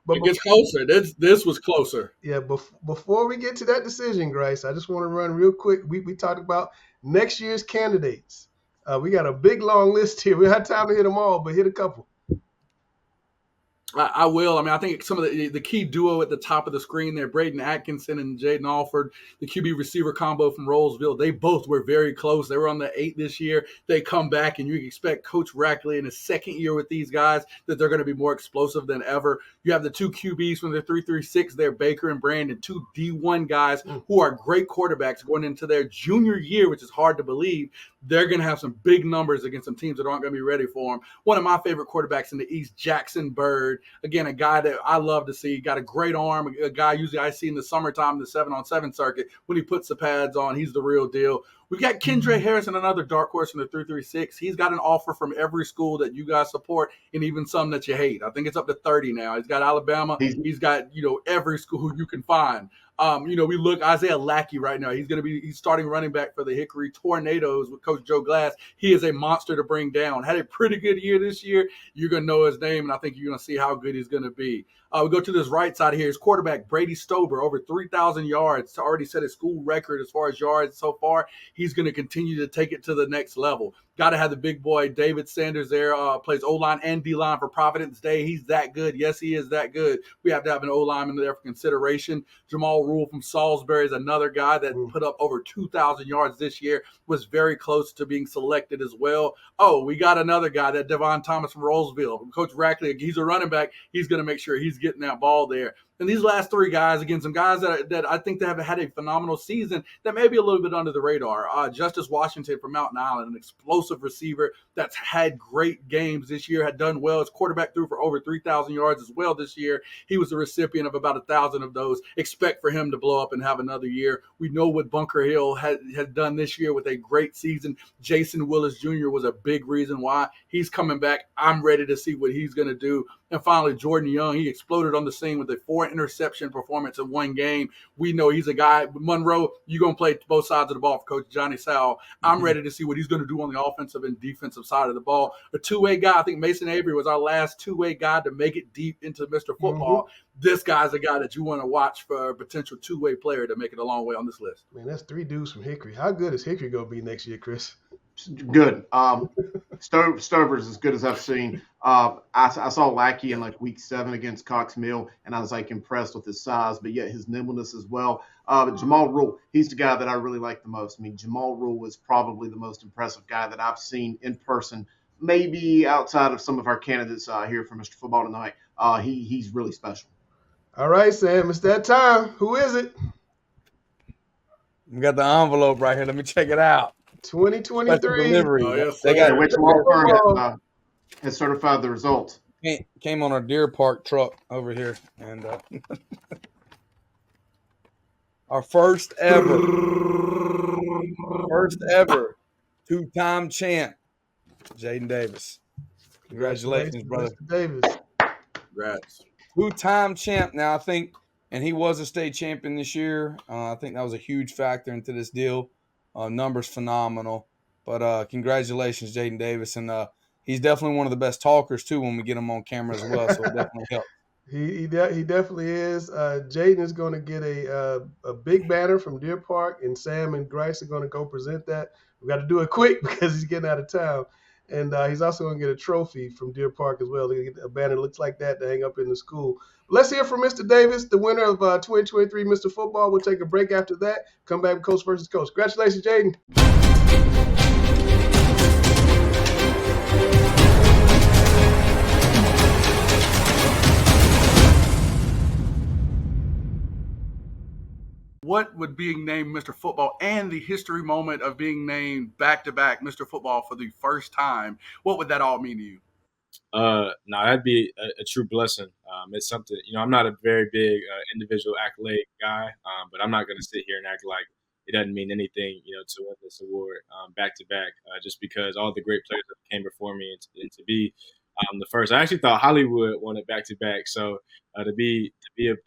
But it gets closer. This was closer. Yeah, before we get to that decision, Grace, I just want to run real quick. We talked about next year's candidates. We got a big, long list here. We don't have time to hit them all, but hit a couple. I will. I mean, I think some of the key duo at the top of the screen there, Braden Atkinson and Jaden Alford, the QB receiver combo from Rolesville, they both were very close. They were on the 8 this year. They come back, and you expect Coach Rackley in his second year with these guys that they're going to be more explosive than ever. You have the 2 QBs from the 3-3-6 there, Baker and Brandon, 2 D1 guys who are great quarterbacks going into their junior year, which is hard to believe. They're going to have some big numbers against some teams that aren't going to be ready for them. One of my favorite quarterbacks in the East, Jackson Bird. Again, a guy that I love to see. Got a great arm. A guy usually I see in the summertime, the 7-on-7 circuit. When he puts the pads on, he's the real deal. We've got Kendra Harrison, another dark horse in the 3-3-6. He's got an offer from every school that you guys support, and even some that you hate. I think it's up to 30 now. He's got Alabama. He's got, every school you can find. We look Isaiah Lackey right now. He's starting running back for the Hickory Tornadoes with Coach Joe Glass. He is a monster to bring down. Had a pretty good year this year. You're going to know his name, and I think you're going to see how good he's going to be. We go to this right side here. His quarterback, Brady Stober, over 3,000 yards, already set a school record as far as yards so far. He's going to continue to take it to the next level. Got to have the big boy, David Sanders there, plays O-line and D-line for Providence Day. He's that good. Yes, he is that good. We have to have an O-lineman there for consideration. Jamal Rule from Salisbury is another guy that put up over 2,000 yards this year, was very close to being selected as well. Oh, we got another guy, that Devon Thomas from Roseville. Coach Rackley, he's a running back. He's going to make sure he's getting that ball there. And these last 3 guys, again, some guys that I think they have had a phenomenal season that may be a little bit under the radar. Justice Washington from Mountain Island, an explosive receiver that's had great games this year, had done well. His quarterback threw for over 3,000 yards as well this year. He was the recipient of about 1,000 of those. Expect for him to blow up and have another year. We know what Bunker Hill has done this year with a great season. Jason Willis Jr. was a big reason why. He's coming back. I'm ready to see what he's going to do. And finally, Jordan Young, he exploded on the scene with a 4-interception performance in one game. We know he's a guy. Monroe, you're going to play both sides of the ball for Coach Johnny Sowell. I'm ready to see what he's going to do on the offensive and defensive side of the ball. A two-way guy, I think Mason Avery was our last two-way guy to make it deep into Mr. Football. This guy's a guy that you want to watch for a potential two-way player to make it a long way on this list. Man, that's 3 dudes from Hickory. How good is Hickory going to be next year, Chris? Good. Stover's as good as I've seen. I saw Lackey in like week 7 against Cox Mill, and I was like impressed with his size, but yet his nimbleness as well. But Jamal Rule, he's the guy that I really like the most. I mean, Jamal Rule was probably the most impressive guy that I've seen in person, maybe outside of some of our candidates here for Mr. Football tonight. He's really special. All right, Sam, it's that time. Who is it? We got the envelope right here. Let me check it out. 2023. Oh, yes, they got which law firm has certified the results. Came on a Deer Park truck over here, and our first ever 2-time champ, Jaden Davis. Congratulations, brother. Mr. Davis. Congrats. 2-time champ now, I think, and he was a state champion this year. I think that was a huge factor into this deal. Numbers phenomenal. But congratulations, Jaden Davis. And he's definitely one of the best talkers, too, when we get him on camera as well. So it definitely helps. He definitely is. Jaden is going to get a big banner from Deer Park, and Sam and Grice are going to go present that. We got to do it quick because he's getting out of town, and he's also going to get a trophy from Deer Park as well. He get a banner that looks like that to hang up in the school. Let's hear from Mr. Davis, the winner of 2023 Mr. Football. We'll take a break after that. Come back with Coach versus Coach. Congratulations, Jaden. What would being named Mr. Football and the history moment of being named back-to-back Mr. Football for the first time, what would that all mean to you? No, that'd be a true blessing. It's something, I'm not a very big individual accolade guy, but I'm not going to sit here and act like it doesn't mean anything, to win this award back to back, just because all the great players that came before me and to be the first. I actually thought Hollywood won it back to back, so to be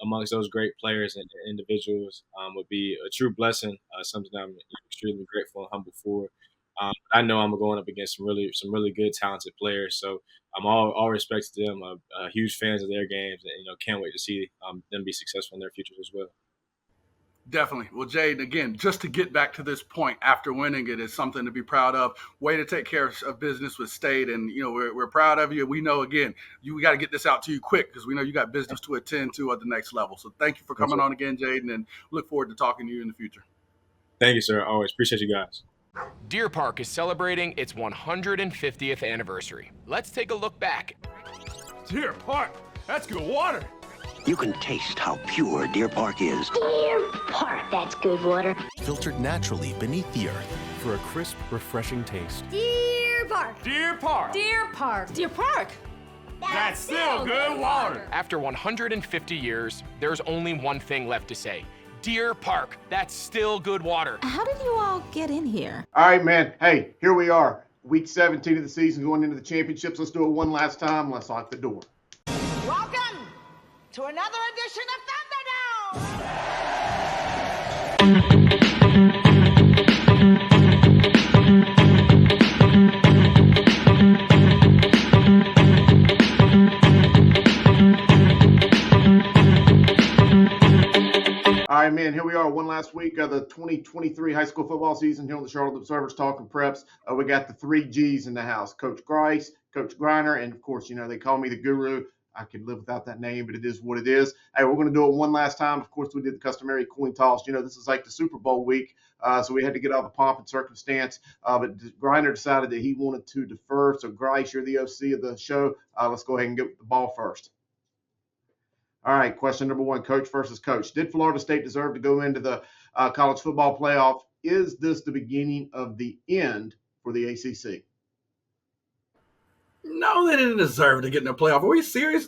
amongst those great players and individuals would be a true blessing. Something I'm extremely grateful and humble for. I know I'm going up against some really good, talented players. So I'm all respect to them. Huge fans of their games, and can't wait to see them be successful in their futures as well. Definitely. Well, Jade, again, just to get back to this point after winning it is something to be proud of. Way to take care of business with State, and we're proud of you. We know, again, we got to get this out to you quick because we know you got business to attend to at the next level. So thank you for coming on again, Jaden, and look forward to talking to you in the future. Thank you, sir. Always appreciate you guys. Deer Park is celebrating its 150th anniversary. Let's take a look back. Deer Park, that's good water. You can taste how pure Deer Park is. Deer Park, that's good water. Filtered naturally beneath the earth for a crisp, refreshing taste. Deer Park. Deer Park. Deer Park. Deer Park. That's still good water. After 150 years, there's only one thing left to say. Deer Park, that's still good water. How did you all get in here? All right, man. Hey, here we are. Week 17 of the season, going into the championships. Let's do it one last time. Let's lock the door. Welcome to another edition of Thunderdome. All right, man, here we are, one last week of the 2023 high school football season here on the Charlotte Observer's Talking Preps. We got the three G's in the house, Coach Grice, Coach Griner, and, of course, they call me the guru. I could live without that name, but it is what it is. Hey, we're going to do it one last time. Of course, we did the customary coin toss. This is like the Super Bowl week, so we had to get all the pomp and circumstance. But Griner decided that he wanted to defer. So, Grice, you're the OC of the show. Let's go ahead and get the ball first. All right, question number one, Coach versus Coach. Did Florida State deserve to go into the college football playoff? Is this the beginning of the end for the ACC? No, they didn't deserve to get in the playoff. Are we serious?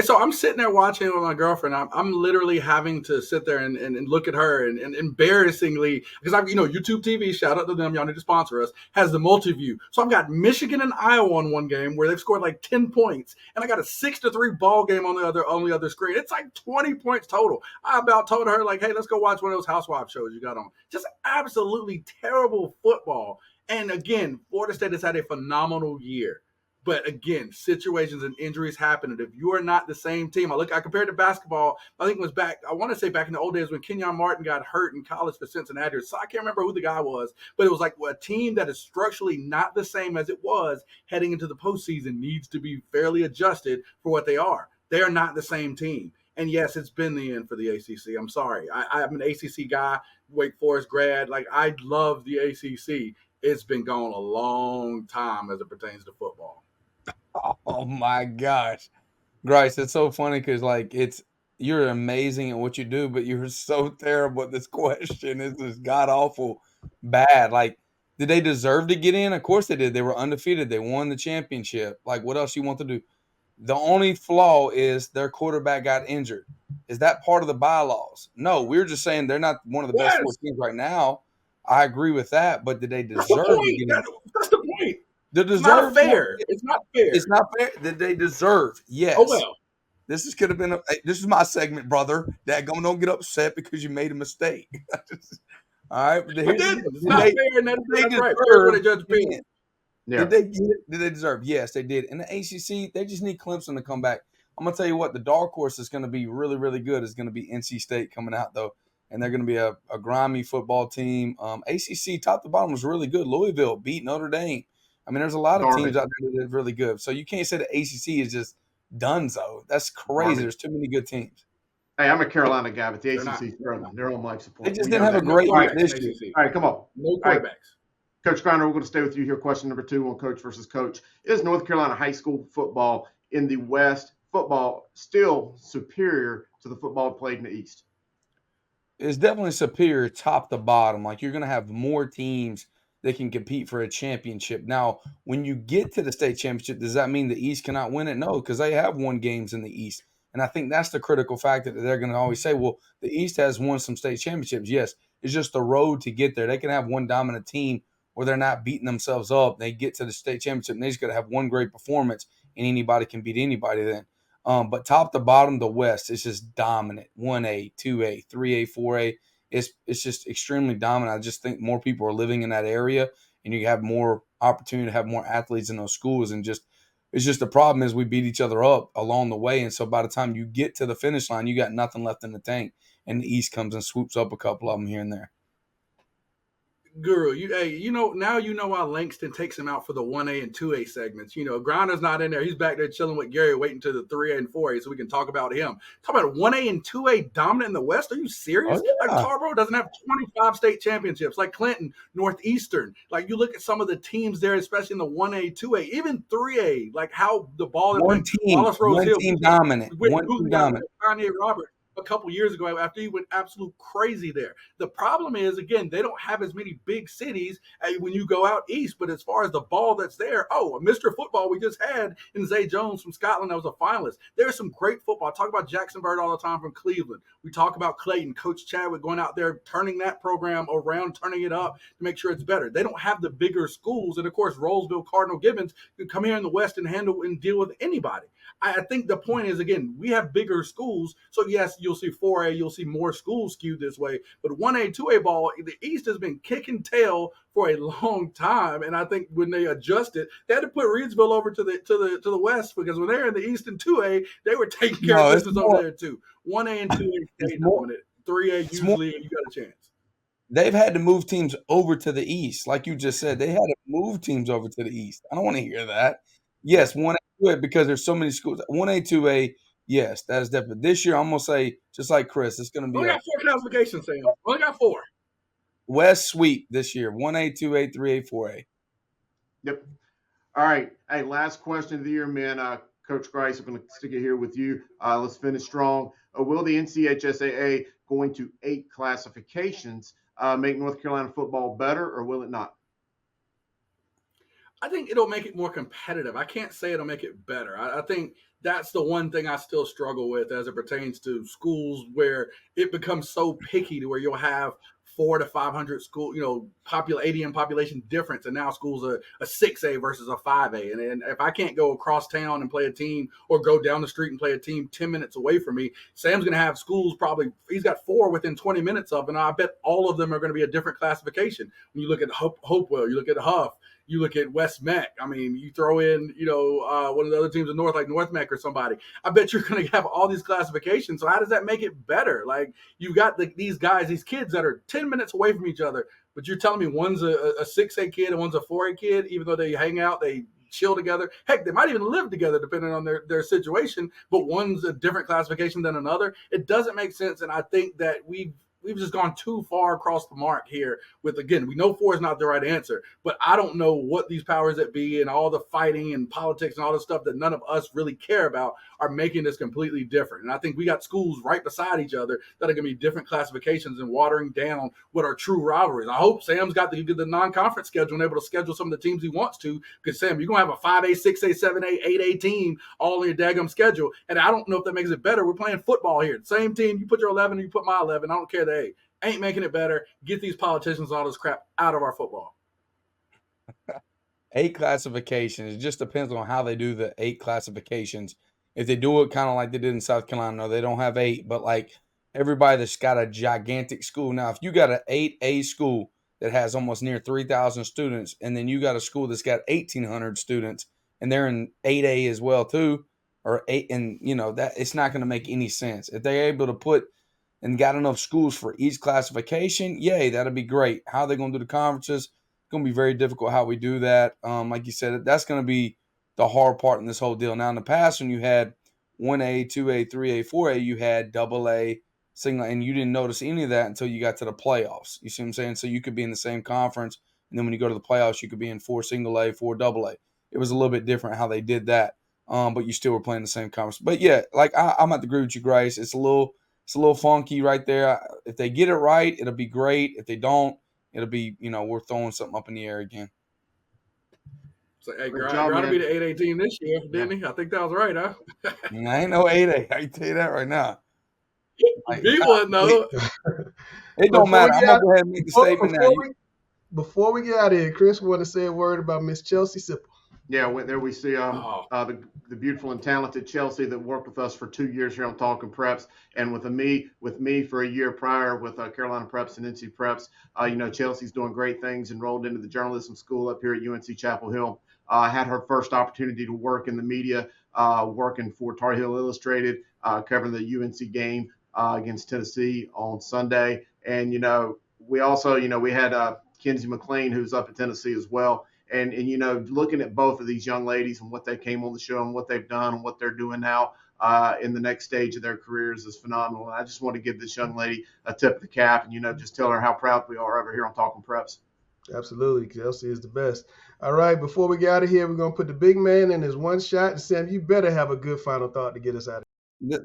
So I'm sitting there watching with my girlfriend. I'm literally having to sit there and look at her and embarrassingly, because YouTube TV, shout out to them, y'all need to sponsor us, has the multi-view. So I've got Michigan and Iowa on one game where they've scored like 10 points, and I got a 6-3 ball game on the other screen. It's like 20 points total. I about told her, hey, let's go watch one of those housewife shows you got on. Just absolutely terrible football. And again, Florida State has had a phenomenal year. But again, situations and injuries happen. And if you are not the same team, I compared to basketball. I think it was back in the old days when Kenyon Martin got hurt in college for Cincinnati. So I can't remember who the guy was, but it was like a team that is structurally not the same as it was heading into the postseason needs to be fairly adjusted for what they are. They are not the same team. And yes, it's been the end for the ACC. I'm sorry. I'm an ACC guy, Wake Forest grad. I love the ACC. It's been gone a long time as it pertains to football. Oh my gosh, Grice, it's so funny because you're amazing at what you do, but you're so terrible at this question. It's just god awful bad. Did they deserve to get in? Of course they did. They were undefeated. They won the championship. What else you want to do? The only flaw is their quarterback got injured. Is that part of the bylaws? No, we're just saying they're not one of the best four teams right now. I agree with that, but did they deserve to get in? That's the point. It's not fair. It's not fair. It's not fair. Did they deserve? Yes. Oh, well. This is my segment, brother. Don't get upset because you made a mistake. All right. It's not fair, and that's right. Fair for the judge yeah. Did they get it? Did they deserve? Yes, they did. And the ACC, they just need Clemson to come back. I'm going to tell you what, the dark horse is going to be really, really good is going to be NC State coming out, though. And they're going to be a grimy football team. ACC, top to bottom, was really good. Louisville beat Notre Dame. I mean, there's a lot of teams out there that are really good. So you can't say the ACC is just donezo. That's crazy. There's too many good teams. Hey, I'm a Carolina guy, but the ACC, they're on life support. They just didn't have a great year this year. All right, come on. No quarterbacks. Coach Griner, we're going to stay with you here. Question number 2 on coach versus coach. Is North Carolina high school football in the West football still superior to the football played in the East? It's definitely superior top to bottom. Like, you're going to have more teams that can compete for a championship. Now, when you get to the state championship, does that mean the East cannot win it? No, because they have won games in the East. And I think that's the critical factor that they're going to always say, well, the East has won some state championships. Yes, it's just the road to get there. They can have one dominant team where they're not beating themselves up. They get to the state championship, and they just got to have one great performance, and anybody can beat anybody then. But top to bottom, the West is just dominant. 1A, 2A, 3A, 4A. It's just extremely dominant. I just think more people are living in that area, and you have more opportunity to have more athletes in those schools. And it's just the problem is we beat each other up along the way. And so by the time you get to the finish line, you got nothing left in the tank, and the East comes and swoops up a couple of them here and there. Guru, now you know why Langston takes him out for the 1A and 2A segments. Grinder's not in there. He's back there chilling with Gary, waiting to the 3A and 4A so we can talk about him. Talk about 1A and 2A dominant in the West. Are you serious? Oh, yeah. Like, Tarboro doesn't have 25 state championships. Like Clinton, Northeastern. Like, you look at some of the teams there, especially in the 1A, 2A, even 3A. Like, how the ball is one team dominant. One team dominant. Kanye Robert a couple years ago after he went absolute crazy there. The problem is, again, they don't have as many big cities when you go out east, but as far as the ball that's there, Mr. Football we just had in Zay Jones from Scotland that was a finalist. There's some great football. I talk about Jackson Bird all the time from Cleveland. We talk about Clayton, Coach Chadwick going out there, turning that program around, turning it up to make sure it's better. They don't have the bigger schools, and of course, Roseville, Cardinal Gibbons can come here in the West and handle and deal with anybody. I think the point is, again, we have bigger schools. So, yes, you'll see 4A, you'll see more schools skewed this way. But 1A, 2A ball, the East has been kicking tail for a long time. And I think when they adjusted, they had to put Reidsville over to the West, because when they're in the East and 2A, they were taking care of business over there too. 1A and 2A stay dominant. 3A, usually you got a chance. They've had to move teams over to the East. Like you just said, they had to move teams over to the East. I don't want to hear that. Yes, 1A, 2A, because there's so many schools. 1A, 2A, yes, that is definitely. This year, I'm going to say, just like Chris, it's going to be. We got 4 classifications, Sam. We got 4. West sweep this year. 1A, 2A, 3A, 4A. Yep. All right. Hey, last question of the year, man. Coach Grice, I'm going to stick it here with you. Let's finish strong. Will the NCHSAA going to 8 classifications make North Carolina football better, or will it not? I think it'll make it more competitive. I can't say it'll make it better. I think that's the one thing I still struggle with as it pertains to schools, where it becomes so picky to where you'll have 400 to 500 school, ADM population difference, and now schools are a 6A versus a 5A. And if I can't go across town and play a team, or go down the street and play a team 10 minutes away from me, Sam's going to have schools he's got 4 within 20 minutes of, and I bet all of them are going to be a different classification. When you look at Hopewell, you look at Huff, you look at West Meck. I mean, you throw in, one of the other teams in North, like North Meck or somebody. I bet you're going to have all these classifications. So how does that make it better? Like, you've got these guys, these kids that are 10 minutes away from each other, but you're telling me one's a 6A kid and one's a 4A kid, even though they hang out, they chill together. Heck, they might even live together depending on their situation, but one's a different classification than another. It doesn't make sense, and I think that we've just gone too far across the mark here with, again, we know 4 is not the right answer, but I don't know what these powers that be and all the fighting and politics and all the stuff that none of us really care about are making this completely different. And I think we got schools right beside each other that are going to be different classifications and watering down what are true rivalries. I hope Sam's got the non-conference schedule and able to schedule some of the teams he wants to, because, Sam, you're going to have a 5A, 6A, 7A, 8A team all in your daggum schedule. And I don't know if that makes it better. We're playing football here. Same team, you put your 11 and you put my 11. I don't care the A. Ain't making it better. Get these politicians and all this crap out of our football. 8 classifications. It just depends on how they do the 8 classifications. If they do it kind of like they did in South Carolina, no, they don't have 8. But like everybody that's got a gigantic school. Now, if you got an 8A school that has almost near 3,000 students, and then you got a school that's got 1,800 students, and they're in 8A as well too, or 8, and that it's not going to make any sense. If they're able to put and got enough schools for each classification, yay, that'll be great. How they're going to do the conferences, it's going to be very difficult how we do that. Like you said, that's going to be the hard part in this whole deal. Now, in the past, when you had 1A, 2A, 3A, 4A, you had AA, single, and you didn't notice any of that until you got to the playoffs. You see what I'm saying? So you could be in the same conference, and then when you go to the playoffs, you could be in 4 single A, 4 AA. It was a little bit different how they did that, but you still were playing the same conference. But yeah, like I'm at the agree with you, Grace. It's a little funky right there. If they get it right, it'll be great. If they don't, it'll be we're throwing something up in the air again. So, hey, Grind beat the 8A team this year, didn't he? I think that was right, huh? I ain't no 8A. I can tell you that right now. Beat one, though. It don't matter. I'm going to go ahead and make the statement now. Before we get out of here, Chris, want to say a word about Miss Chelsea Sipple. Yeah, there we see the beautiful and talented Chelsea that worked with us for 2 years here on Talking Preps, and with me for a year prior with Carolina Preps and NC Preps. Chelsea's doing great things. Enrolled into the journalism school up here at UNC Chapel Hill. Had her first opportunity to work in the media, working for Tar Heel Illustrated, covering the UNC game against Tennessee on Sunday. And we also we had Kenzie McLean, who's up at Tennessee as well. And looking at both of these young ladies and what they came on the show and what they've done and what they're doing now in the next stage of their careers is phenomenal. And I just want to give this young lady a tip of the cap and, just tell her how proud we are over here on Talking Preps. Absolutely. Chelsea is the best. All right, before we get out of here, we're going to put the big man in his one shot. And Sam, you better have a good final thought to get us out of here.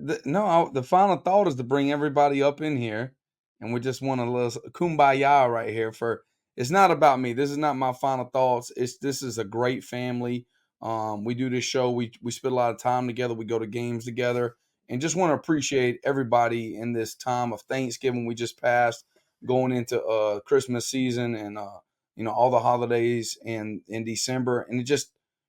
The final thought is to bring everybody up in here. And we just want a little kumbaya right here for – it's not about me. This is not my final thoughts. This is a great family. We do this show. We spend a lot of time together. We go to games together, and just want to appreciate everybody in this time of Thanksgiving we just passed, going into Christmas season, and all the holidays in December. And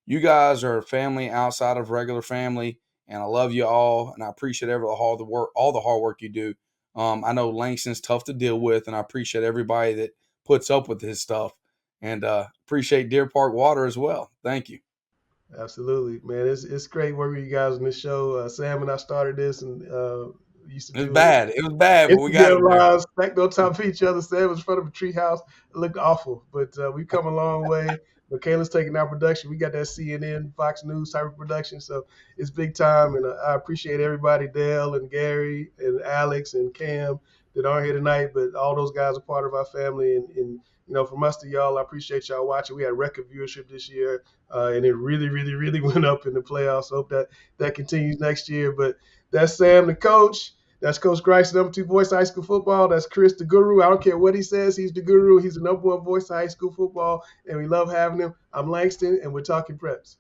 you guys are family outside of regular family, and I love you all, and I appreciate all the hard work you do. I know Langston's tough to deal with, and I appreciate everybody that puts up with his stuff, and appreciate Deer Park Water as well. Thank you. Absolutely, man. It's great working with you guys on this show. Sam and I started this, and used to do it. It was bad, but we got it live, stacked on top of each other. Sam was in front of a treehouse. It looked awful, but we've come a long way. Michaela's taking our production. We got that CNN, Fox News type of production, so it's big time, and I appreciate everybody, Dale and Gary and Alex and Cam, that aren't here tonight, but all those guys are part of our family. And from us to y'all, I appreciate y'all watching. We had record viewership this year, and it really, really, really went up in the playoffs. Hope that continues next year. But that's Sam, the coach. That's Coach Grice, number 2 voice of high school football. That's Chris, the guru. I don't care what he says. He's the guru. He's the number 1 voice of high school football, and we love having him. I'm Langston, and we're Talking Preps.